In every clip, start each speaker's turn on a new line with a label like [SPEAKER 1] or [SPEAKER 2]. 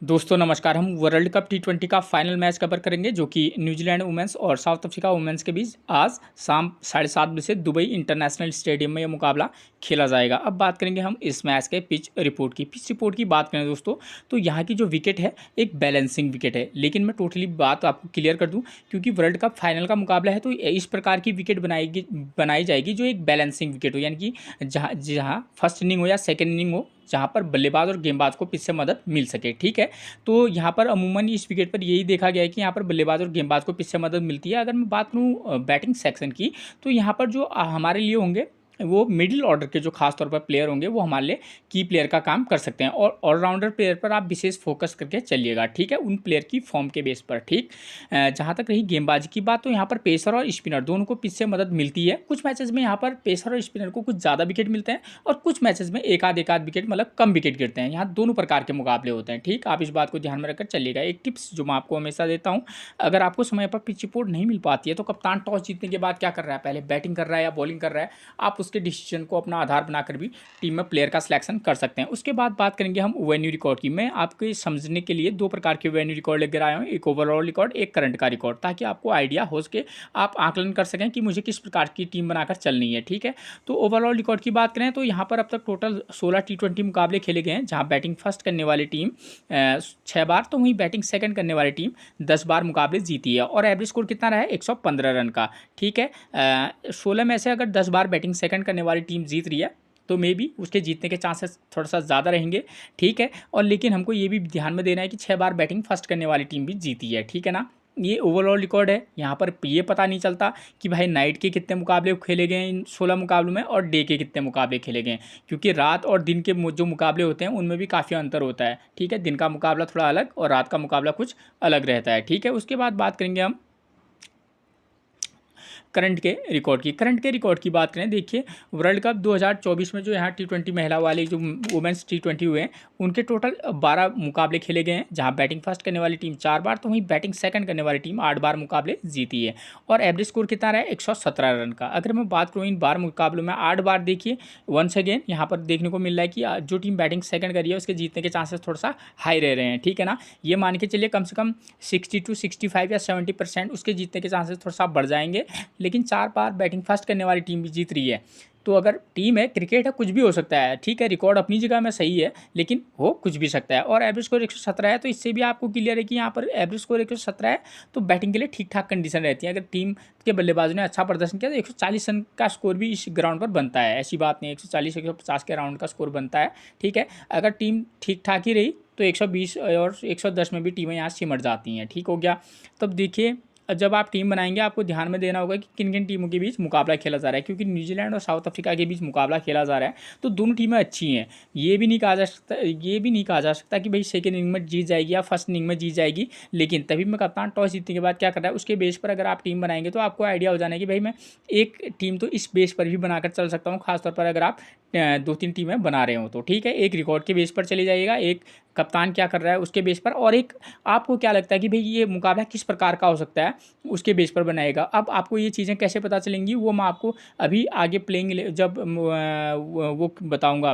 [SPEAKER 1] दोस्तों नमस्कार। हम वर्ल्ड कप टी20 का फाइनल मैच कवर करेंगे जो कि न्यूजीलैंड वुमेन्स और साउथ अफ्रीका वुमेन्स के बीच आज शाम 7:30 बजे दुबई इंटरनेशनल स्टेडियम में यह मुकाबला खेला जाएगा। अब बात करेंगे हम इस मैच के पिच रिपोर्ट की। पिच रिपोर्ट की बात करें दोस्तों तो यहाँ की जो विकेट है एक बैलेंसिंग विकेट है, लेकिन मैं टोटली बात आपको क्लियर कर दूँ क्योंकि वर्ल्ड कप फाइनल का मुकाबला है तो इस प्रकार की विकेट बनाई जाएगी जो एक बैलेंसिंग विकेट हो, यानी कि जहाँ जहाँ फर्स्ट इनिंग हो या सेकेंड इनिंग हो जहाँ पर बल्लेबाज और गेंदबाज को पिच से मदद मिल सके। ठीक है, तो यहाँ पर अमूमन इस विकेट पर यही देखा गया है कि यहाँ पर बल्लेबाज और गेंदबाज को पिच से मदद मिलती है। अगर मैं बात करूँ बैटिंग सेक्शन की तो यहाँ पर जो हमारे लिए होंगे वो मिडिल ऑर्डर के जो खास तौर पर प्लेयर होंगे वो हमारे लिए की प्लेयर का काम कर सकते हैं और ऑलराउंडर प्लेयर पर आप विशेष फोकस करके चलिएगा। ठीक है, उन प्लेयर की फॉर्म के बेस पर। ठीक, जहाँ तक रही गेंदबाजी की बात तो यहाँ पर पेसर और स्पिनर दोनों को पिच से मदद मिलती है। कुछ मैचेस में यहाँ पर पेसर और स्पिनर को कुछ ज़्यादा विकेट मिलते हैं और कुछ मैचेस में एक आध विकेट मतलब कम विकेट गिरते हैं। यहाँ दोनों प्रकार के मुकाबले होते हैं। ठीक, आप इस बात को ध्यान में रखकर चलिएगा। एक टिप्स जो मैं आपको हमेशा देता हूँ, अगर आपको समय पर पिच रिपोर्ट नहीं मिल पाती है तो कप्तान टॉस जीतने के बाद क्या कर रहा है, पहले बैटिंग कर रहा है या बॉलिंग कर रहा है, आप उसके डिसीजन को अपना आधार बनाकर भी टीम में प्लेयर का सिलेक्शन कर सकते हैं। उसके बाद बात करेंगे हम वेन्यू रिकॉर्ड की। मैं आपके समझने के लिए दो प्रकार के वेन्यू रिकॉर्ड लेकर आया हूँ, एक ओवरऑल रिकॉर्ड, एक करंट का रिकॉर्ड, ताकि आपको आइडिया हो सके, आप आकलन कर सकें कि मुझे किस प्रकार की टीम बनाकर चलनी है। ठीक है, तो ओवरऑल रिकॉर्ड की बात करें तो यहाँ पर अब तक टोटल 16 टी20 मुकाबले खेले गए हैं, जहाँ बैटिंग फर्स्ट करने वाली टीम 6 बार तो वहीं बैटिंग सेकंड करने वाली टीम 10 बार मुकाबले जीती है और एवरेज स्कोर कितना रहा है 115 रन का। ठीक है, 16 में से अगर 10 बार बैटिंग सेकंड करने वाली टीम जीत रही है तो मे बी उसके जीतने के चांसेस थोड़ा सा ज़्यादा रहेंगे। ठीक है, और लेकिन हमको ये भी ध्यान में देना है कि 6 बार बैटिंग फर्स्ट करने वाली टीम भी जीती है। ठीक है ना, ये ओवरऑल रिकॉर्ड है। यहाँ पर ये पता नहीं चलता कि भाई नाइट के कितने मुकाबले खेले गए इन 16 मुकाबलों में और डे के कितने मुकाबले खेले गए, क्योंकि रात और दिन के जो मुकाबले होते हैं उनमें भी काफ़ी अंतर होता है। ठीक है, दिन का मुकाबला थोड़ा अलग और रात का मुकाबला कुछ अलग रहता है। ठीक है, उसके बाद बात करेंगे हम करंट के रिकॉर्ड की। करंट के रिकॉर्ड की बात करें, देखिए वर्ल्ड कप 2024 में जो यहाँ टी20 महिला वाले जो वुमेंस टी20 हुए हैं उनके टोटल 12 मुकाबले खेले गए हैं, जहाँ बैटिंग फर्स्ट करने वाली टीम 4 बार तो वहीं बैटिंग सेकंड करने वाली टीम 8 बार मुकाबले जीती है और एवरेज स्कोर कितना रहा है 117 रन का। अगर मैं बात करूँ इन 12 मुकाबलों में 8 बार, देखिए वंस अगेन यहाँ पर देखने को मिल रहा है कि जो टीम बैटिंग सेकंड करी है उसके जीतने के चांसेस थोड़ा सा हाई रह रहे हैं। ठीक है ना, ये मान के चलिए कम से कम 60 to 65 या 70% उसके जीतने के चांसेस थोड़ा सा बढ़ जाएंगे, लेकिन 4 बार बैटिंग फर्स्ट करने वाली टीम भी जीत रही है। तो अगर टीम है, क्रिकेट है, कुछ भी हो सकता है। ठीक है, रिकॉर्ड अपनी जगह में सही है लेकिन हो कुछ भी सकता है और एवरेज स्कोर 117 है, तो इससे भी आपको क्लियर है कि यहाँ पर एवरेज स्कोर 117 है तो बैटिंग के लिए ठीक ठाक कंडीशन रहती है। अगर टीम के बल्लेबाजों ने अच्छा प्रदर्शन किया तो 140 रन का स्कोर भी इस ग्राउंड पर बनता है, ऐसी बात नहीं, 140-150 के राउंड का स्कोर बनता है। ठीक है, अगर टीम ठीक ठाक ही रही तो 120 और 110 में भी टीमें यहाँ सिमट जाती हैं। ठीक हो गया, तब देखिए जब आप टीम बनाएंगे आपको ध्यान में देना होगा कि किन किन टीमों के बीच मुकाबला खेला जा रहा है, क्योंकि न्यूजीलैंड और साउथ अफ्रीका के बीच मुकाबला खेला जा रहा है तो दोनों टीमें अच्छी हैं। ये भी नहीं कहा जा सकता कि भाई सेकेंड इनिंग में जीत जाएगी या फर्स्ट इनिंग में जीत जाएगी, लेकिन तभी मैं कहता हूँ टॉस जीतने के बाद क्या कर रहा है उसके बेस पर अगर आप टीम बनाएंगे तो आपको आइडिया हो जाना है कि भाई मैं एक टीम तो इस बेस पर भी बनाकर चल सकता हूँ, खासतौर पर अगर आप 2-3 टीमें बना रहे हो तो। ठीक है, एक रिकॉर्ड के बेस पर चले जाइएगा, एक कप्तान क्या कर रहा है उसके बेस पर, और एक आपको क्या लगता है कि भाई ये मुकाबला किस प्रकार का हो सकता है उसके बेस पर बनाएगा। अब आपको ये चीज़ें कैसे पता चलेंगी वो मैं आपको अभी आगे प्लेइंग जब वो बताऊंगा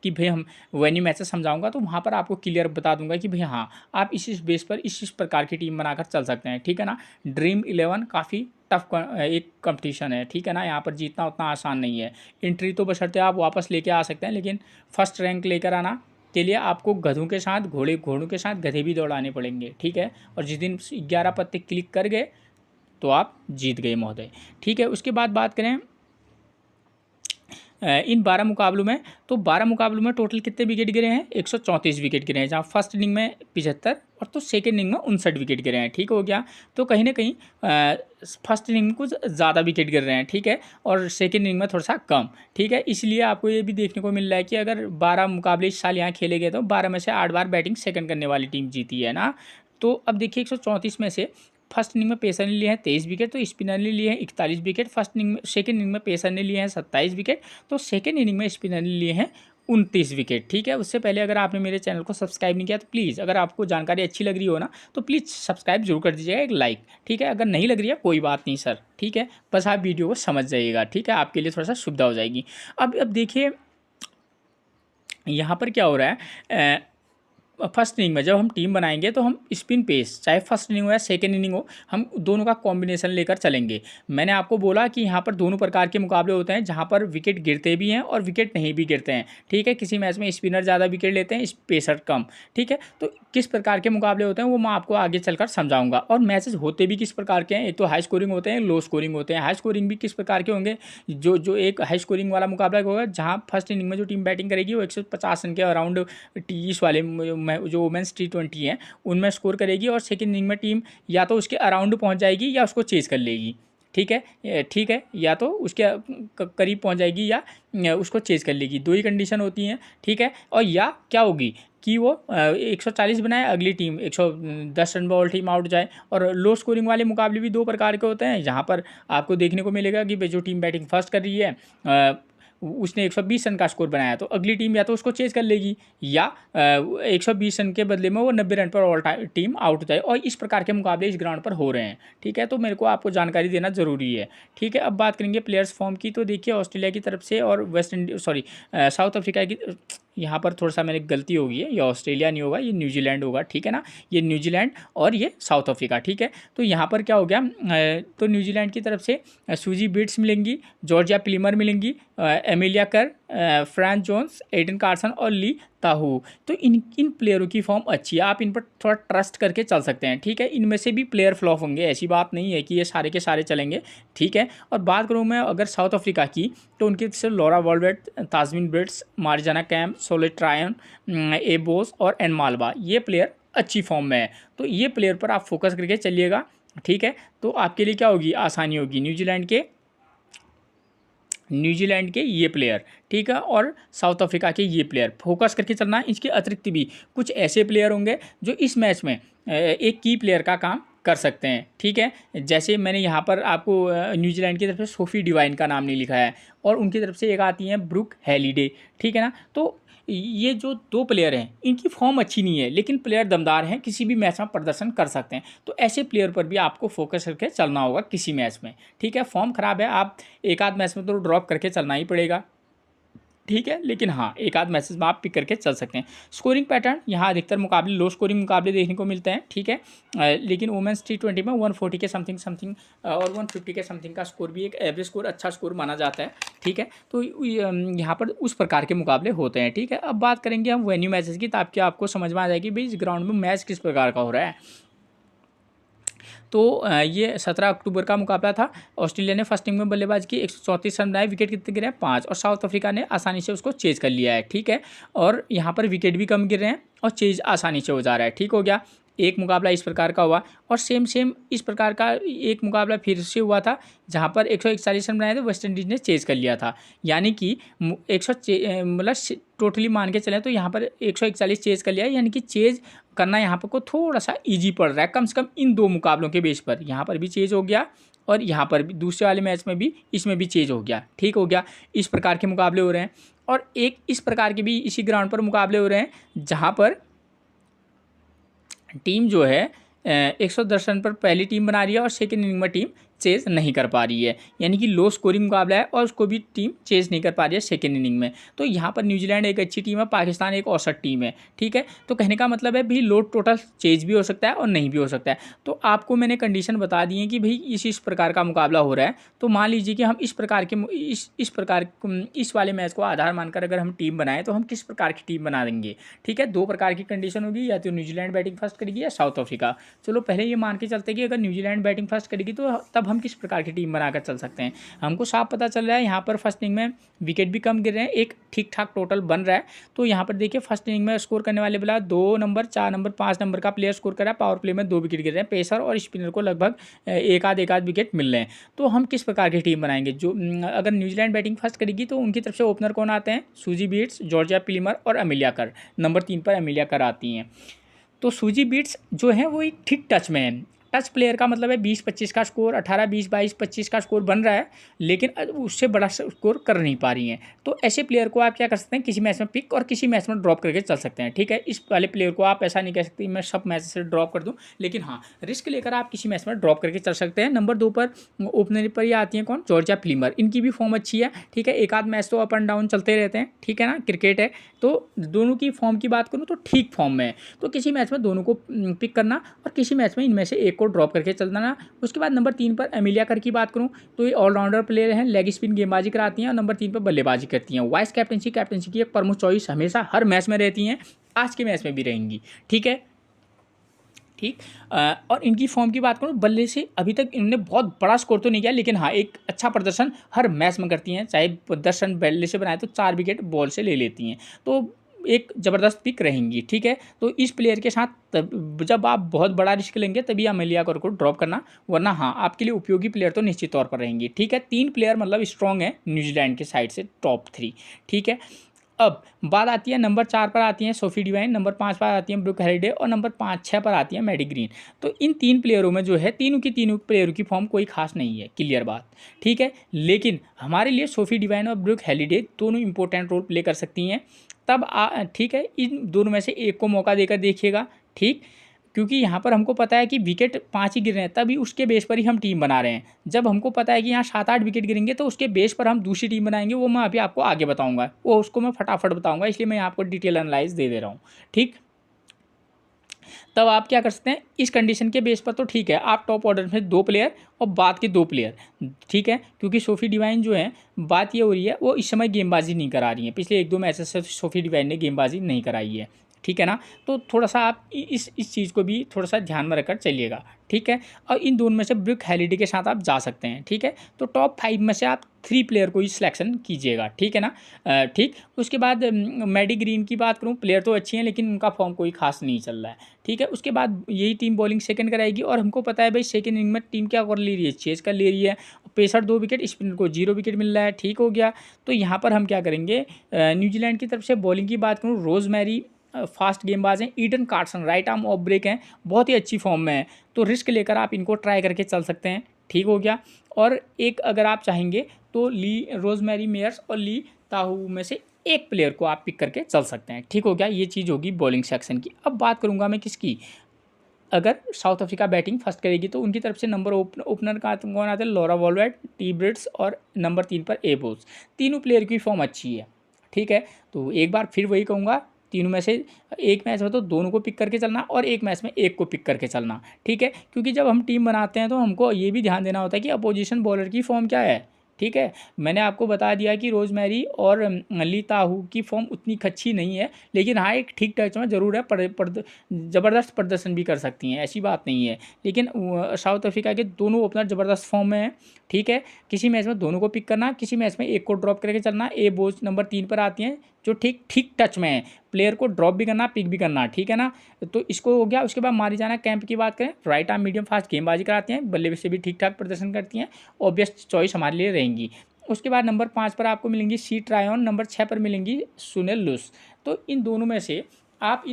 [SPEAKER 1] कि भाई हम वेन्यू मैचेस समझाऊंगा तो वहाँ पर आपको क्लियर बता दूंगा कि भाई हाँ आप इस बेस पर इस प्रकार की टीम बनाकर चल सकते हैं। ठीक है ना, ड्रीम 11 काफ़ी टफ एक कंपटीशन है। ठीक है ना, यहाँ पर जीतना उतना आसान नहीं है। एंट्री तो बशर्ते आप वापस लेके आ सकते हैं, लेकिन फर्स्ट रैंक लेकर आना के लिए आपको गधों के साथ घोड़ों के साथ गधे भी दौड़ाने पड़ेंगे। ठीक है, और जिस दिन 11 पत्ते क्लिक कर गए तो आप जीत गए महोदय। ठीक है, उसके बाद बात करें इन 12 मुकाबलों में, तो 12 मुकाबलों में टोटल कितने विकेट गिरे हैं 134 विकेट गिरे हैं, जहाँ फर्स्ट इनिंग में 75 और तो सेकेंड इनिंग में 59 विकेट गिरे हैं। ठीक हो गया, तो कहीं ना कहीं फर्स्ट इनिंग में कुछ ज़्यादा विकेट गिर रहे हैं। ठीक है, और सेकेंड इनिंग में थोड़ा सा कम। ठीक है, इसलिए आपको ये भी देखने को मिल रहा है कि अगर 12 मुकाबले इस साल यहाँ खेले गए तो 12 में से 8 बार बैटिंग सेकंड करने वाली टीम जीती है ना। तो अब देखिए 134 में से फर्स्ट इनिंग में पेसर ने लिए हैं 23 विकेट, तो स्पिनर ने लिए हैं 41 विकेट। फर्स्ट इनिंग में सेकेंड इनिंग में पेसर ने लिए हैं 27 विकेट, तो सेकेंड इनिंग में स्पिनर ने लिए हैं 29 विकेट। ठीक है, उससे पहले अगर आपने मेरे चैनल को सब्सक्राइब नहीं किया तो प्लीज़, अगर आपको जानकारी अच्छी लग रही हो ना तो प्लीज़ सब्सक्राइब जरूर कर दीजिएगा, एक लाइक। ठीक है, अगर नहीं लग रही है कोई बात नहीं सर, ठीक है, बस आप वीडियो को समझ जाइएगा। ठीक है, आपके लिए थोड़ा सा सुविधा हो जाएगी। अब देखिए यहाँ पर क्या हो रहा है, फर्स्ट इनिंग में जब हम टीम बनाएंगे तो हम स्पिन पेस, चाहे फर्स्ट इनिंग हो या सेकेंड इनिंग हो, हम दोनों का कॉम्बिनेशन लेकर चलेंगे। मैंने आपको बोला कि यहाँ पर दोनों प्रकार के मुकाबले होते हैं जहाँ पर विकेट गिरते भी हैं और विकेट नहीं भी गिरते हैं, ठीक है। किसी मैच में स्पिनर ज़्यादा विकेट लेते हैं, पेसर कम, ठीक है। तो किस प्रकार के मुकाबले होते हैं वो मैं आपको आगे चलकर समझाऊंगा। और मैचेस होते भी किस प्रकार के हैं, एक तो हाई स्कोरिंग होते हैं, लो स्कोरिंग होते हैं। हाई स्कोरिंग भी किस प्रकार के होंगे, जो एक हाई स्कोरिंग वाला मुकाबला होगा जहाँ फर्स्ट इनिंग में जो टीम बैटिंग करेगी वो 150 रन के अराउंड इस वाले जो वुमेन्स T20 हैं उनमें स्कोर करेगी, और सेकेंड इनिंग में टीम या तो उसके अराउंड पहुँच जाएगी या उसको चेज कर लेगी, ठीक है, या तो उसके करीब पहुंच जाएगी या उसको चेज कर लेगी, दो ही कंडीशन होती हैं, ठीक है। और या क्या होगी कि वो 140 बनाए, अगली टीम 110 रन पर ऑल टीम आउट जाए। और लो स्कोरिंग वाले मुकाबले भी दो प्रकार के होते हैं, जहाँ पर आपको देखने को मिलेगा कि जो टीम बैटिंग फर्स्ट कर रही है उसने 120 रन का स्कोर बनाया तो अगली टीम या तो उसको चेज कर लेगी या 120 रन के बदले में वो 90 रन पर ऑल टीम आउट जाए। और इस प्रकार के मुकाबले इस ग्राउंड पर हो रहे हैं, ठीक है। तो मेरे को आपको जानकारी देना ज़रूरी है, ठीक है। अब बात करेंगे प्लेयर्स फॉर्म की। तो देखिए ऑस्ट्रेलिया की तरफ से और साउथ अफ्रीका की, यहाँ पर थोड़ा सा मेरी गलती हो गई है, ये ऑस्ट्रेलिया नहीं होगा, ये न्यूजीलैंड होगा, ठीक है ना। ये न्यूजीलैंड और ये साउथ अफ्रीका, ठीक है। तो यहाँ पर क्या हो गया, तो न्यूजीलैंड की तरफ से सूजी बीट्स मिलेंगी, जॉर्जिया प्लीमर मिलेंगी, एमिलिया कर, फ्रांस जोन्स, एडन कार्सन और ली ताहू। तो इन प्लेयरों की फॉर्म अच्छी है, आप इन पर थोड़ा ट्रस्ट करके चल सकते हैं, ठीक है। इनमें से भी प्लेयर फ्लॉप होंगे, ऐसी बात नहीं है कि ये सारे के सारे चलेंगे, ठीक है। और बात करूँ मैं अगर साउथ अफ्रीका की, तो उनकी तरफ से लॉरा वॉलवेट, ताजमिन ब्रिट्स, मार्जाना कैम्प, सोलेट ट्रायन, ए बोस और एन मालवा, ये प्लेयर अच्छी फॉर्म में है। तो ये प्लेयर पर आप फोकस करके चलिएगा, ठीक है। तो आपके लिए क्या होगी, आसानी होगी। न्यूजीलैंड के ये प्लेयर, ठीक है, और साउथ अफ्रीका के ये प्लेयर फोकस करके चलना है। इसके अतिरिक्त भी कुछ ऐसे प्लेयर होंगे जो इस मैच में एक की प्लेयर का काम कर सकते हैं, ठीक है। जैसे मैंने यहाँ पर आपको न्यूजीलैंड की तरफ से सोफी डिवाइन का नाम नहीं लिखा है, और उनकी तरफ से एक आती हैं ब्रुक हैलिडे, ठीक है ना। तो ये जो दो प्लेयर हैं इनकी फॉर्म अच्छी नहीं है, लेकिन प्लेयर दमदार हैं, किसी भी मैच में प्रदर्शन कर सकते हैं। तो ऐसे प्लेयर पर भी आपको फोकस करके चलना होगा किसी मैच में, ठीक है। फॉर्म खराब है, आप एक आध मैच में तो ड्रॉप करके चलना ही पड़ेगा, ठीक है, लेकिन हाँ एक आध मैसेज में आप पिक करके चल सकते हैं। स्कोरिंग पैटर्न यहाँ अधिकतर मुकाबले लो स्कोरिंग मुकाबले देखने को मिलते हैं, ठीक है। लेकिन वुमेन्स T20 में 140 के समथिंग और 150 के समथिंग का स्कोर भी एक एवरेज स्कोर, अच्छा स्कोर माना जाता है, ठीक है। तो यहाँ पर उस प्रकार के मुकाबले होते हैं, ठीक है। अब बात करेंगे हम वेन्यू मैचेस की, ताकि आपको समझ में आ जाएगी भाई इस ग्राउंड में मैच किस प्रकार का हो रहा है। तो ये 17 अक्टूबर का मुकाबला था। ऑस्ट्रेलिया ने फर्स्ट इनिंग में बल्लेबाजी की, 134 रन बनाए, विकेट कितने गिरे हैं, 5, और साउथ अफ्रीका ने आसानी से उसको चेज कर लिया है, ठीक है। और यहाँ पर विकेट भी कम गिर रहे हैं और चेज आसानी से हो जा रहा है, ठीक हो गया। एक मुकाबला इस प्रकार का हुआ, और सेम इस प्रकार का एक मुकाबला फिर से हुआ था जहाँ पर 141 रन बनाए थे, वेस्ट इंडीज़ ने चेज कर लिया था। यानी कि 100 मतलब टोटली मान के चलें तो यहाँ पर 141 चेज कर लिया है, यानी कि चेज करना यहाँ पर को थोड़ा सा ईजी पड़ रहा है, कम से कम इन दो मुकाबलों के बेस पर। यहाँ पर भी चेज हो गया और यहाँ पर भी दूसरे वाले मैच में भी, इसमें भी चेज हो गया, ठीक हो गया। इस प्रकार के मुकाबले हो रहे हैं। और एक इस प्रकार के भी इसी ग्राउंड पर मुकाबले हो रहे हैं जहाँ पर टीम जो है 110 रन पर पहली टीम बना रही है और सेकेंड इनिंग में टीम चेज नहीं कर पा रही है, यानी कि लो स्कोरिंग मुकाबला है और उसको भी टीम चेज नहीं कर पा रही है सेकेंड इनिंग में। तो यहाँ पर न्यूजीलैंड एक अच्छी टीम है, पाकिस्तान एक औसत टीम है, ठीक है। तो कहने का मतलब है भाई लो टोटल चेज भी हो सकता है और नहीं भी हो सकता है। तो आपको मैंने कंडीशन बता दी है कि भाई इस प्रकार का मुकाबला हो रहा है। तो मान लीजिए कि हम इस वाले मैच को आधार मानकर अगर हम टीम बनाएं तो हम किस प्रकार की टीम बना देंगे, ठीक है। दो प्रकार की कंडीशन होगी, या तो न्यूजीलैंड बैटिंग फर्स्ट करेगी या साउथ अफ्रीका। चलो पहले ये मान के चलते कि अगर न्यूजीलैंड बैटिंग फर्स्ट करेगी तो तब हम किस प्रकार की टीम बनाकर चल सकते हैं। हमको साफ पता चल रहा है यहाँ पर फर्स्ट इनिंग में विकेट भी कम गिर रहे हैं, एक ठीक ठाक टोटल बन रहा है। तो यहाँ पर देखिए फर्स्ट इनिंग में स्कोर करने वाले बल्ला 2 नंबर, 4 नंबर, 5 नंबर का प्लेयर स्कोर कर रहा है। पावर प्ले में 2 विकेट गिर रहे हैं, पेसर और स्पिनर को लगभग एक आध विकेट मिल रहे हैं। तो हम किस प्रकार की टीम बनाएंगे, जो अगर न्यूजीलैंड बैटिंग फर्स्ट करेगी तो उनकी तरफ से ओपनर कौन आते हैं, सूजी बीट्स, जॉर्जिया प्लीमर और एमिलिया कर। नंबर 3 पर एमिलिया कर आती हैं। तो सूजी बीट्स जो है वो एक ठीक टच में है, टच प्लेयर का मतलब है 20-25 का स्कोर, 18, 20, 22, 25 का स्कोर बन रहा है, लेकिन उससे बड़ा स्कोर कर नहीं पा रही हैं। तो ऐसे प्लेयर को आप क्या कर सकते हैं, किसी मैच में पिक और किसी मैच में ड्रॉप करके चल सकते हैं। ठीक है, इस वाले प्लेयर को आप ऐसा नहीं कह सकते मैं सब मैच से ड्रॉप कर दूं, लेकिन हाँ, रिस्क लेकर आप किसी मैच में ड्रॉप करके चल सकते हैं। नंबर 2 पर ओपनर पर ये आती है कौन, जॉर्जिया फ्लीमर। इनकी भी फॉर्म अच्छी है। ठीक है, एक आध मैच तो अप एंड डाउन चलते रहते हैं, ठीक है ना, क्रिकेट है। तो दोनों की फॉर्म की बात करूँ तो ठीक फॉर्म में है, तो किसी मैच में दोनों को पिक करना और किसी मैच में इनमें से एक को ड्रॉप करके चलना। उसके बाद नंबर 3 पर एमिलिया कर की बात करूँ तो ये ऑलराउंडर प्लेयर हैं, लेग स्पिन गेंदबाजी कराती हैं और नंबर 3 पर बल्लेबाजी करती हैं। वाइस कैप्टनसी की एक प्रमुख चॉइस हमेशा हर मैच में रहती हैं, आज के मैच में भी रहेंगी। ठीक है, ठीक। और इनकी फॉर्म की बात करूँ, बल्ले से अभी तक इन्होंने बहुत बड़ा स्कोर तो नहीं किया, लेकिन हाँ एक अच्छा प्रदर्शन हर मैच में करती हैं। चाहे प्रदर्शन बल्ले से बनाए तो 4 विकेट बॉल से ले लेती हैं, तो एक ज़बरदस्त पिक रहेंगी। ठीक है, तो इस प्लेयर के साथ जब आप बहुत बड़ा रिस्क लेंगे तभी अमेलिया कौर को ड्रॉप करना, वरना हाँ आपके लिए उपयोगी प्लेयर तो निश्चित तौर पर रहेंगी। ठीक है, 3 प्लेयर मतलब स्ट्रॉन्ग है न्यूजीलैंड के साइड से, टॉप 3। ठीक है, अब बात आती है नंबर 4 पर आती हैं सोफी डिवाइन, नंबर 5 पर आती हैं ब्रूक हेरिडे और नंबर 5-6 पर आती है मैडी ग्रीन। तो इन 3 प्लेयरों में जो है तीनों प्लेयरों की फॉर्म कोई खास नहीं है, क्लियर बात। ठीक है, लेकिन हमारे लिए सोफी डिवाइन और ब्रूक हेरिडे दोनों इंपॉर्टेंट रोल प्ले कर सकती हैं। तब ठीक है, इन दोनों में से एक को मौका देकर देखिएगा। ठीक, क्योंकि यहाँ पर हमको पता है कि विकेट 5 ही गिर रहे हैं, तभी उसके बेस पर ही हम टीम बना रहे हैं। जब हमको पता है कि यहाँ 7-8 विकेट गिरेंगे तो उसके बेस पर हम दूसरी टीम बनाएंगे, वो मैं अभी आपको आगे बताऊंगा, वो उसको मैं फटाफट बताऊंगा, इसलिए मैं आपको डिटेल एनालाइज दे रहा हूँ। ठीक, तब आप क्या कर सकते हैं, इस कंडीशन के बेस पर तो ठीक है, आप टॉप ऑर्डर में 2 प्लेयर और बाद के 2 प्लेयर। ठीक है, क्योंकि सोफी डिवाइन जो है, बात ये हो रही है वो इस समय गेंदबाजी नहीं करा रही है, पिछले 1-2 मैचेस से सोफी डिवाइन ने गेंदबाजी नहीं कराई है। ठीक है ना, तो थोड़ा सा आप इस चीज़ को भी थोड़ा सा ध्यान में रखकर चलिएगा। ठीक है, और इन दोनों में से ब्रूक हेरिडे के साथ आप जा सकते हैं। ठीक है, तो टॉप 5 में से आप 3 प्लेयर को ही सिलेक्शन कीजिएगा। ठीक है ना, ठीक। उसके बाद मैडी ग्रीन की बात करूँ, प्लेयर तो अच्छी हैं लेकिन उनका फॉर्म कोई खास नहीं चल रहा है। ठीक है, उसके बाद यही टीम बॉलिंग सेकंड कराएगी और हमको पता है भाई सेकंड इनिंग में टीम क्या कर ले रही है, चेज कर ले रही है। पेसर 2 विकेट, स्पिनर को 0 विकेट मिल रहा है। ठीक हो गया, तो यहाँ पर हम क्या करेंगे, न्यूजीलैंड की तरफ से बॉलिंग की बात करूँ, रोजमेरी फास्ट गेंदबाज हैं, Eden Carson right arm off break हैं, बहुत ही अच्छी फॉर्म में है, तो रिस्क लेकर आप इनको ट्राई करके चल सकते हैं। ठीक हो गया, और एक अगर आप चाहेंगे तो ली रोजमेरी मेयर्स और ली ताहू में से एक प्लेयर को आप पिक करके चल सकते हैं। ठीक हो गया, ये चीज़ होगी बॉलिंग सेक्शन की। अब बात करूंगा मैं किसकी, अगर साउथ अफ्रीका बैटिंग फर्स्ट करेगी तो उनकी तरफ से नंबर ओपनर का कौन आते हैं, लॉरा वॉलवेट, टी ब्रिट्स और नंबर 3 पर एबोस। तीनों प्लेयर की फॉर्म अच्छी है। ठीक है, तो एक बार फिर वही कहूँगा, तीनों में से एक मैच में तो दोनों को पिक करके चलना और एक मैच में एक को पिक करके चलना। ठीक है, क्योंकि जब हम टीम बनाते हैं तो हमको ये भी ध्यान देना होता है कि अपोजिशन बॉलर की फॉर्म क्या है। ठीक है, मैंने आपको बता दिया कि रोजमेरी और ली ताहू की फॉर्म उतनी अच्छी नहीं है, लेकिन हाँ एक ठीक टच में ज़रूर है, ज़बरदस्त प्रदर्शन भी कर सकती हैं, ऐसी बात नहीं है। लेकिन साउथ अफ्रीका के दोनों ओपनर ज़बरदस्त फॉर्म में हैं। ठीक है, किसी मैच में दोनों को पिक करना, किसी मैच में एक को ड्रॉप करके चलना। ए बोज नंबर 3 पर आती हैं जो ठीक टच में है, प्लेयर को ड्रॉप भी करना, पिक भी करना। ठीक है ना, तो इसको हो गया। उसके बाद मारी जाना कैंप की बात करें, राइट आर्म मीडियम फास्ट गेंदबाजी कराती हैं, बल्ले से भी ठीक ठाक प्रदर्शन करती हैं, ऑब्वियस चॉइस हमारे लिए रहेंगी। उसके बाद नंबर 5 पर आपको मिलेंगी सी ट्रायन, नंबर 6 पर मिलेंगी सुनील लुस। तो इन दोनों में से आप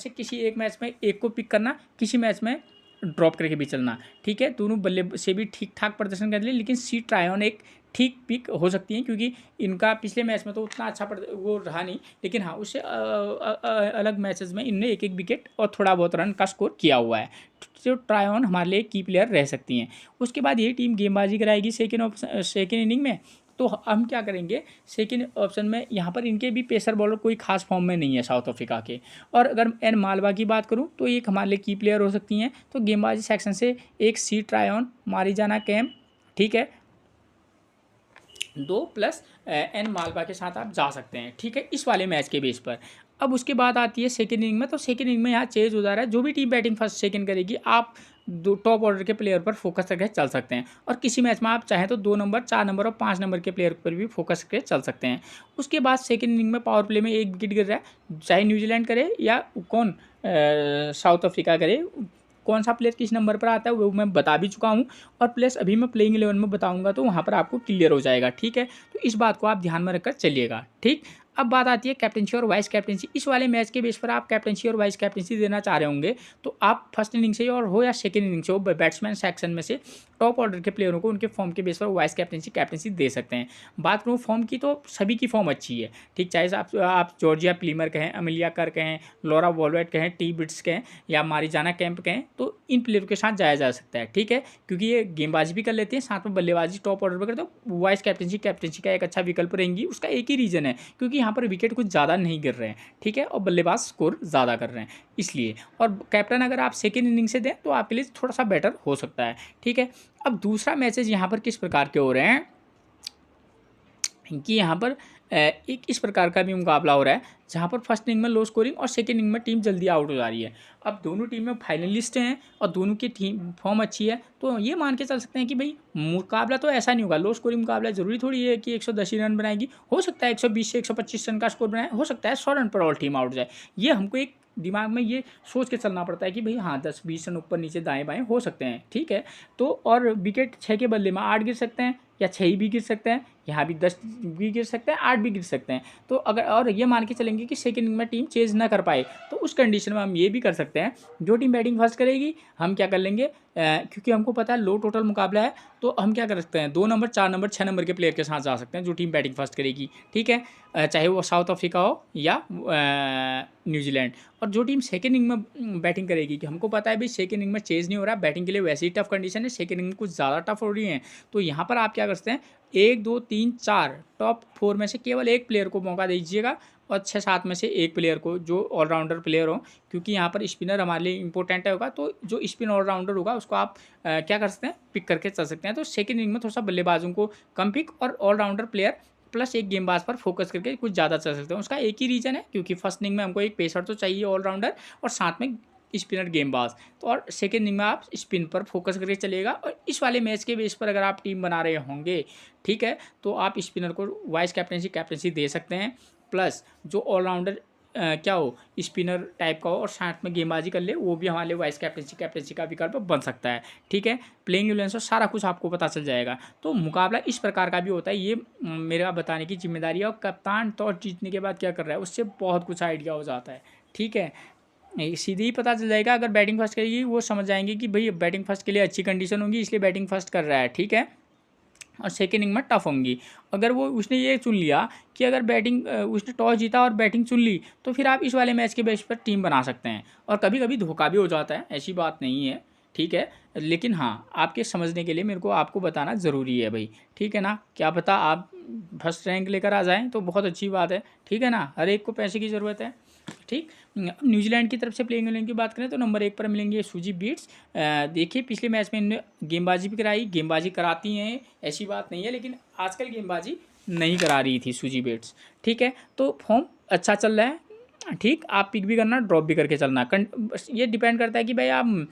[SPEAKER 1] किसी एक मैच में एक को पिक करना, किसी मैच में ड्रॉप करके भी चलना। ठीक है, दोनों बल्ले से भी ठीक ठाक प्रदर्शन कर ले, लेकिन सी ट्रायन एक ठीक पिक हो सकती हैं क्योंकि इनका पिछले मैच में तो उतना अच्छा वो रहा नहीं, लेकिन हाँ उससे अलग मैचेस में इनने एक विकेट और थोड़ा बहुत रन का स्कोर किया हुआ है, जो ट्रायन हमारे लिए की प्लेयर रह सकती हैं। उसके बाद ये टीम गेंदबाजी कराएगी सेकेंड इनिंग में, तो हम क्या करेंगे, सेकेंड ऑप्शन में यहाँ पर इनके भी पेसर बॉलर कोई खास फॉर्म में नहीं है साउथ अफ्रीका के। और अगर एन मालवा की बात करूँ तो एक हमारे लिए की प्लेयर हो सकती हैं, तो गेंदबाजी सेक्शन से एक सी ट्रायन, मारीजाना कैम्प, ठीक है, 2 प्लस एन मालवा के साथ आप जा सकते हैं। ठीक है, इस वाले मैच के बेस पर। अब उसके बाद आती है सेकेंड इनिंग में, तो सेकेंड इनिंग में यहाँ चेंज हो जा रहा है, जो भी टीम बैटिंग फर्स्ट सेकेंड करेगी आप 2 टॉप ऑर्डर के प्लेयर पर फोकस करके चल सकते हैं, और किसी मैच में आप चाहें तो 2 नंबर, 4 नंबर और 5 नंबर के प्लेयर पर भी फोकस करके चल सकते हैं। उसके बाद सेकेंड इनिंग में पावर प्ले में 1 विकेट गिर रहा है, चाहे न्यूजीलैंड करे या कौन साउथ अफ्रीका करे, कौन सा प्लेयर किस नंबर पर आता है वो मैं बता भी चुका हूँ, और प्लस अभी मैं प्लेइंग 11 में बताऊंगा तो वहाँ पर आपको क्लियर हो जाएगा। ठीक है, तो इस बात को आप ध्यान में रखकर चलिएगा। ठीक, अब बात आती है कैप्टनसी और वाइस कैप्टनसी। इस वाले मैच के बेस पर आप कैप्टनसी और वाइस कैप्टनसी देना चाह रहे होंगे तो आप फर्स्ट इनिंग से और हो या सेकंड इनिंग से हो, बैट्समैन सेक्शन में से टॉप ऑर्डर के प्लेयरों को उनके फॉर्म के बेस पर वाइस कैप्टनसी दे सकते हैं। बात करूँ फॉर्म की तो सभी की फॉर्म अच्छी है, ठीक, चाहे आप जॉर्जिया प्लीमर कहें, अमेलिया कर कहें, लॉरा वॉलवेट कहें, टी बिट्स कहें या मारिजाना कैंप कहें, तो इन प्लेयर के साथ जाया जा सकता है, ठीक है, क्योंकि ये गेंदबाजी भी कर लेते हैं, साथ में बल्लेबाजी टॉप ऑर्डर पर करते हैं। वाइस कैप्टनसी का एक अच्छा विकल्प रहेंगी। उसका एक ही रीज़न है, क्योंकि यहाँ पर विकेट कुछ ज़्यादा नहीं गिर रहे हैं, ठीक है, और बल्लेबाज स्कोर ज़्यादा कर रहे हैं इसलिए। और कैप्टन अगर आप सेकेंड इनिंग से दें तो आपके लिए थोड़ा सा बेटर हो सकता है, ठीक है। अब दूसरा मैसेज यहाँ पर किस प्रकार के हो रहे हैं कि यहाँ पर एक इस प्रकार का भी मुकाबला हो रहा है जहाँ पर फर्स्ट इनिंग में लो स्कोरिंग और सेकेंड इनिंग में टीम जल्दी आउट हो जा रही है। अब दोनों टीम में फाइनलिस्ट हैं और दोनों की टीम फॉर्म अच्छी है, तो ये मान के चल सकते हैं कि भाई मुकाबला तो ऐसा नहीं होगा। लो स्कोरिंग मुकाबला जरूरी थोड़ी है कि 110 ही रन बनाएगी, हो सकता है 120 से 125 रन का स्कोर बनाए, हो सकता है 100 रन पर ऑल टीम आउट जाए। ये हमको एक दिमाग में ये सोच के चलना पड़ता है कि भाई हाँ 10-20 रन ऊपर नीचे दाएं बाएं हो सकते हैं, ठीक है। तो और विकेट 6 के बदले में 8 गिर सकते हैं या 6 भी गिर सकते हैं, यहाँ भी 10 भी गिर सकते हैं, 8 भी गिर सकते हैं। तो अगर और ये मान के चलेंगे कि सेकंड इनिंग में टीम चेज ना कर पाए, तो उस कंडीशन में हम ये भी कर सकते हैं, जो टीम बैटिंग फर्स्ट करेगी हम क्या कर लेंगे, क्योंकि हमको पता है लो टोटल मुकाबला है, तो हम क्या कर सकते हैं 2 नंबर 4 नंबर 6 नंबर के प्लेयर के साथ जा सकते हैं जो टीम बैटिंग फर्स्ट करेगी, ठीक है, चाहे वो साउथ अफ्रीका हो या न्यूजीलैंड। और जो टीम सेकेंड इनिंग में बैटिंग करेगी, कि हमको पता है भाई सेकेंड इनिंग में चेज नहीं हो रहा, बैटिंग के लिए वैसे ही टफ कंडीशन है, सेकेंड इनिंग में कुछ ज़्यादा टफ हो रही है, तो यहाँ पर आप क्या कर सकते हैं 1 2 3 4 टॉप 4 में से केवल एक प्लेयर को मौका दीजिएगा और 6-7 में से एक प्लेयर को जो ऑलराउंडर प्लेयर हो, क्योंकि यहाँ पर स्पिनर हमारे लिए इंपॉर्टेंट होगा, तो जो स्पिन ऑलराउंडर होगा उसको आप क्या कर सकते हैं पिक करके चल सकते हैं। तो सेकेंड इनिंग में थोड़ा सा बल्लेबाजों को कम पिक और ऑलराउंडर प्लेयर प्लस एक गेंदबाज पर फोकस करके कुछ ज़्यादा चल सकते हैं। उसका एक ही रीज़न है, क्योंकि फर्स्ट इनिंग में हमको एक पेसर तो चाहिए ऑलराउंडर और साथ में स्पिनर गेंदबाज, तो और सेकेंड इनिंग में आप स्पिन पर फोकस करके चलेगा। और इस वाले मैच के बेस पर अगर आप टीम बना रहे होंगे, ठीक है, तो आप स्पिनर को वाइस कैप्टनसी दे सकते हैं, प्लस जो ऑलराउंडर क्या हो स्पिनर टाइप का हो और साथ में गेंदबाजी कर ले, वो भी हमारे वाइस कैप्टनसी का विकल्प बन सकता है, ठीक है। प्लेइंग 11 से सारा कुछ आपको पता चल जाएगा। तो मुकाबला इस प्रकार का भी होता है, ये मेरा बताने की जिम्मेदारी है। और कप्तान टॉस जीतने के बाद क्या कर रहा है उससे बहुत कुछ आइडिया हो जाता है, ठीक है, सीधे ही पता चल जाएगा। अगर बैटिंग फर्स्ट करेगी वो समझ जाएंगे कि भाई बैटिंग फर्स्ट के लिए अच्छी कंडीशन होगी इसलिए बैटिंग फर्स्ट कर रहा है, ठीक है, और सेकेंड इनिंग में टफ होंगी। अगर वो उसने ये चुन लिया कि अगर बैटिंग उसने टॉस जीता और बैटिंग चुन ली, तो फिर आप इस वाले मैच के बेस पर टीम बना सकते हैं। और कभी कभी धोखा भी हो जाता है, ऐसी बात नहीं है, ठीक है, लेकिन हाँ आपके समझने के लिए मेरे को आपको बताना ज़रूरी है भाई, ठीक है ना। क्या पता आप फर्स्ट रैंक लेकर आ जाएँ तो बहुत अच्छी बात है, ठीक है ना, हर एक को पैसे की ज़रूरत है, ठीक। न्यूजीलैंड की तरफ से प्लेइंग 11 की बात करें तो नंबर 1 पर मिलेंगे सूजी बीट्स। देखिए पिछले मैच में इन्होंने गेंदबाजी भी कराई, गेंदबाजी कराती हैं ऐसी बात नहीं है, लेकिन आजकल गेंदबाजी नहीं करा रही थी सूजी बीट्स, ठीक है। तो फॉर्म अच्छा चल रहा है, ठीक, आप पिक भी करना ड्रॉप भी करके चलना। ये डिपेंड करता है कि भाई आप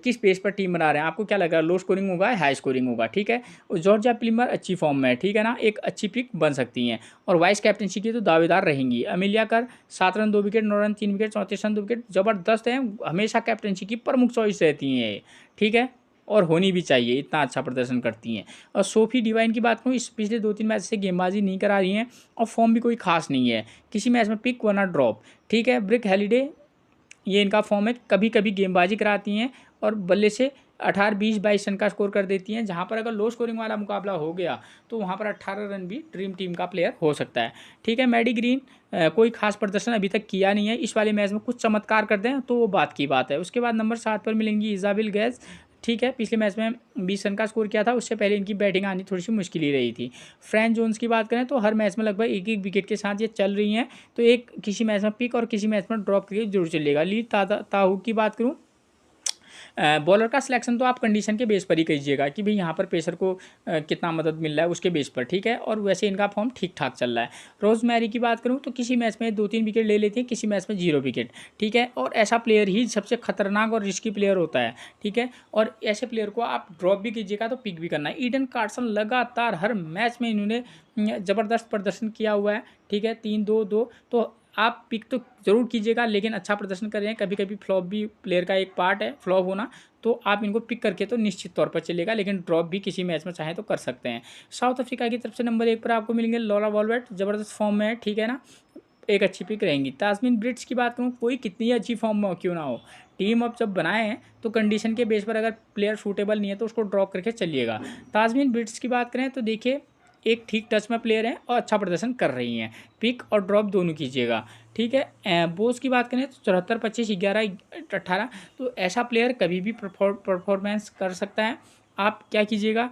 [SPEAKER 1] किस पेस पर टीम बना रहे हैं, आपको क्या लग रहा है लो स्कोरिंग होगा हाई स्कोरिंग होगा, ठीक है। और जॉर्जिया प्लीमर अच्छी फॉर्म में है, ठीक है ना, एक अच्छी पिक बन सकती हैं। और वाइस कैप्टनसी की तो दावेदार रहेंगी। अमेलिया कर 7 run 2 wicket, 9 run 3 wicket, 34 run 2 wicket, ज़बरदस्त है, हमेशा कैप्टनसी की प्रमुख चॉइस रहती हैं, ठीक है, और होनी भी चाहिए, इतना अच्छा प्रदर्शन करती हैं। और सोफी डिवाइन की बात करूँ, इस पिछले 2-3 मैच से गेंदबाजी नहीं करा रही हैं और फॉर्म भी कोई खास नहीं है, किसी मैच में पिक वरना ड्रॉप, ठीक है। ब्रिक हैलिडे ये इनका फॉर्म है, कभी कभी गेंदबाजी कराती हैं और बल्ले से 18 20 22 रन का स्कोर कर देती हैं। जहाँ पर अगर लो स्कोरिंग वाला मुकाबला हो गया तो वहाँ पर 18 रन भी ड्रीम टीम का प्लेयर हो सकता है, ठीक है। मैडी ग्रीन कोई खास प्रदर्शन अभी तक किया नहीं है, इस वाले मैच में कुछ चमत्कार कर दें तो वो बात की बात है। उसके बाद नंबर 7 पर मिलेंगी इजाबिल गैस, ठीक है, पिछले मैच में 20 रन का स्कोर किया था, उससे पहले इनकी बैटिंग आनी थोड़ी सी मुश्किल ही रही थी। फ्रैंक जोन्स की बात करें तो हर मैच में लगभग एक विकेट के साथ ये चल रही हैं, तो एक किसी मैच में पिक और किसी मैच में ड्रॉप करके जरूर चलेगा। ली ताहू की बात करूँ, बॉलर का सिलेक्शन तो आप कंडीशन के बेस पर ही कीजिएगा कि भाई यहाँ पर पेसर को कितना मदद मिल रहा है उसके बेस पर, ठीक है। और वैसे इनका फॉर्म ठीक ठाक चल रहा है। रोजमैरी की बात करूँ तो किसी मैच में 2-3 विकेट ले लेती है, किसी मैच में 0 विकेट, ठीक है। और ऐसा प्लेयर ही सबसे खतरनाक और रिस्की प्लेयर होता है, ठीक है। और ऐसे प्लेयर को आप ड्रॉप भी कीजिएगा तो पिक भी करना है। ईडन कार्सन लगातार हर मैच में इन्होंने ज़बरदस्त प्रदर्शन किया हुआ है, ठीक है, 3-2-2, तो आप पिक तो जरूर कीजिएगा, लेकिन अच्छा प्रदर्शन कर रहे हैं। कभी कभी फ्लॉप भी प्लेयर का एक पार्ट है, फ्लॉप होना, तो आप इनको पिक करके तो निश्चित तौर पर चलेगा, लेकिन ड्रॉप भी किसी मैच में चाहे तो कर सकते हैं। साउथ अफ्रीका की तरफ से नंबर 1 पर आपको मिलेंगे लॉरा वॉलवेट, ज़बरदस्त फॉर्म में है, ठीक है ना। एक अच्छी पिक रहेंगी। तास्मिन ब्रिट्स की बात करूँ, कोई कितनी अच्छी फॉर्म में क्यों ना हो, टीम अप जब बनाए हैं तो कंडीशन के बेस पर अगर प्लेयर सूटेबल नहीं है तो उसको ड्रॉप करके चलिएगा। तास्मिन ब्रिट्स की बात करें तो देखिए एक ठीक टच में प्लेयर है और अच्छा प्रदर्शन कर रही हैं, पिक और ड्रॉप दोनों कीजिएगा, ठीक है। बोस की बात करें तो 74, 25, 11, 18, तो ऐसा प्लेयर कभी भी परफॉर्मेंस कर सकता है। आप क्या कीजिएगा,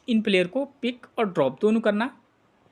[SPEAKER 1] इन प्लेयर को पिक और ड्रॉप दोनों करना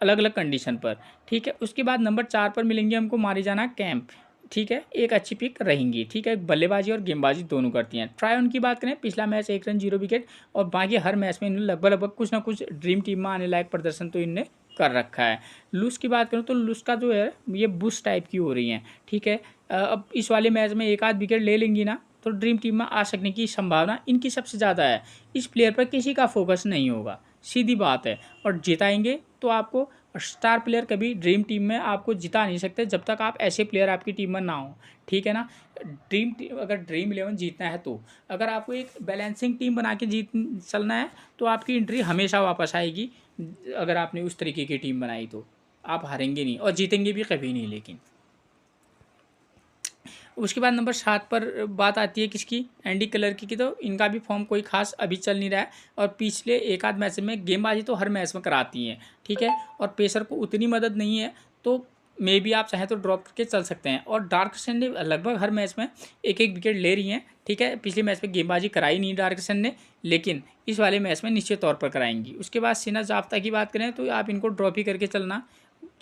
[SPEAKER 1] अलग अलग कंडीशन पर, ठीक है। उसके बाद नंबर 4 पर मिलेंगे हमको मारी जाना कैंप, ठीक है, एक अच्छी पिक रहेंगी, ठीक है। बल्लेबाजी और गेंदबाजी दोनों करती हैं। ट्रायन की बात करें, पिछला मैच 1 रन 0 विकेट और बाकी हर मैच में इन्होंने लगभग लगभग कुछ ना कुछ ड्रीम टीम में आने लायक प्रदर्शन तो इनने कर रखा है। लुस की बात करूँ तो लुस का जो है ये बुश टाइप की हो रही हैं, ठीक है। अब इस वाले मैच में एक आध विकेट ले लेंगी ना तो ड्रीम टीम में आ सकने की संभावना इनकी सबसे ज़्यादा है। इस प्लेयर पर किसी का फोकस नहीं होगा, सीधी बात है। और जिताएंगे तो आपको स्टार प्लेयर कभी ड्रीम टीम में आपको जिता नहीं सकते जब तक आप ऐसे प्लेयर आपकी टीम में ना हो, ठीक है ना। अगर ड्रीम 11 जीतना है तो अगर आपको एक बैलेंसिंग टीम बना के चलना है तो आपकी एंट्री हमेशा वापस आएगी। अगर आपने उस तरीके की टीम बनाई तो आप हारेंगे नहीं और जीतेंगे भी कभी नहीं। लेकिन उसके बाद नंबर 7 पर बात आती है किसकी, एंडी क्लर्क की तो इनका भी फॉर्म कोई खास अभी चल नहीं रहा है और पिछले एक आध मैच में गेंदबाजी तो हर मैच में कराती हैं, ठीक है। और पेसर को उतनी मदद नहीं है तो मे भी आप चाहें तो ड्रॉप करके चल सकते हैं। और डार्क सन ने लगभग हर मैच में एक एक विकेट ले रही हैं, ठीक है। पिछले मैच में गेंदबाजी कराई नहीं डार्क सन ने, लेकिन इस वाले मैच में निश्चित तौर पर कराएंगी। उसके बाद सिना जाफ्ता की बात करें तो आप इनको ड्रॉप ही करके चलना,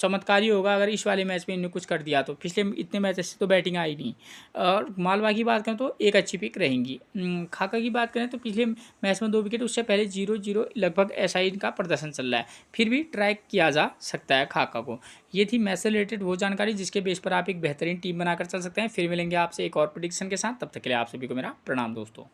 [SPEAKER 1] चमत्कार ही होगा अगर इस वाले मैच में इन्होंने कुछ कर दिया तो। पिछले इतने मैच से तो बैटिंग आई नहीं। और मालवा की बात करें तो एक अच्छी पिक रहेंगी। खाका की बात करें तो पिछले मैच में 2 विकेट, उससे पहले 0-0 लगभग ऐसा ही इनका प्रदर्शन चल रहा है, फिर भी ट्राई किया जा सकता है खाका को। ये थी मैच से रिलेटेड वो जानकारी जिसके बेस पर आप एक बेहतरीन टीम बनाकर चल सकते हैं। फिर मिलेंगे आपसे एक और प्रेडिक्शन के साथ, तब तक के लिए आप सभी को मेरा प्रणाम दोस्तों।